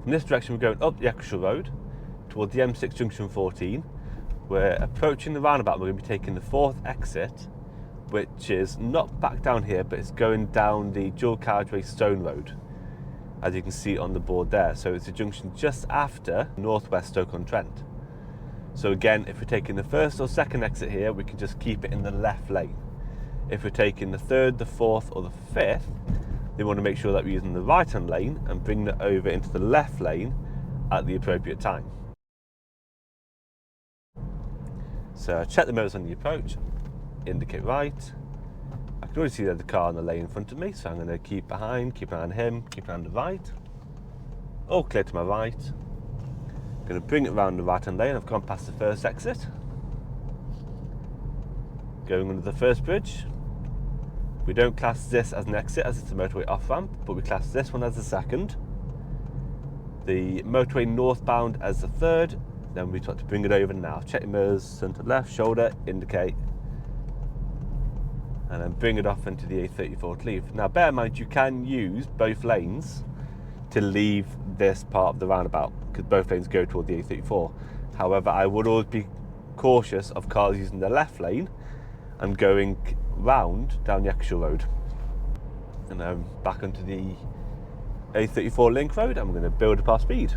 From this direction, we're going up the Eccleshall Road towards the M6 Junction 14. We're approaching the roundabout. We're going to be taking the 4th exit, which is not back down here, but it's going down the dual carriageway Stone Road, as you can see on the board there. So it's a junction just after Northwest Stoke-on-Trent. So again, if we're taking the 1st or 2nd exit here, we can just keep it in the left lane. If we're taking the 3rd, the 4th or the 5th, they want to make sure that we're using the right-hand lane and bring it over into the left lane at the appropriate time. So check the mirrors on the approach, indicate right. I can already see there's a car in the lane in front of me, so I'm going to keep behind, keep an eye on him, keep an eye on the right. All clear to my right. Going to bring it round the right-hand lane. I've gone past the 1st exit. Going under the 1st bridge. We don't class this as an exit as it's a motorway off-ramp, but we class this one as the 2nd. The motorway northbound as the 3rd. Then we've got to bring it over now. Check your mirrors, centre left, shoulder, indicate. And then bring it off into the A34 to leave. Now bear in mind, you can use both lanes to leave this part of the roundabout, because both lanes go toward the A34. However, I would always be cautious of cars using the left lane and going round down the Eccleshall Road. And then back onto the A34 link road, and we're going to build up our speed.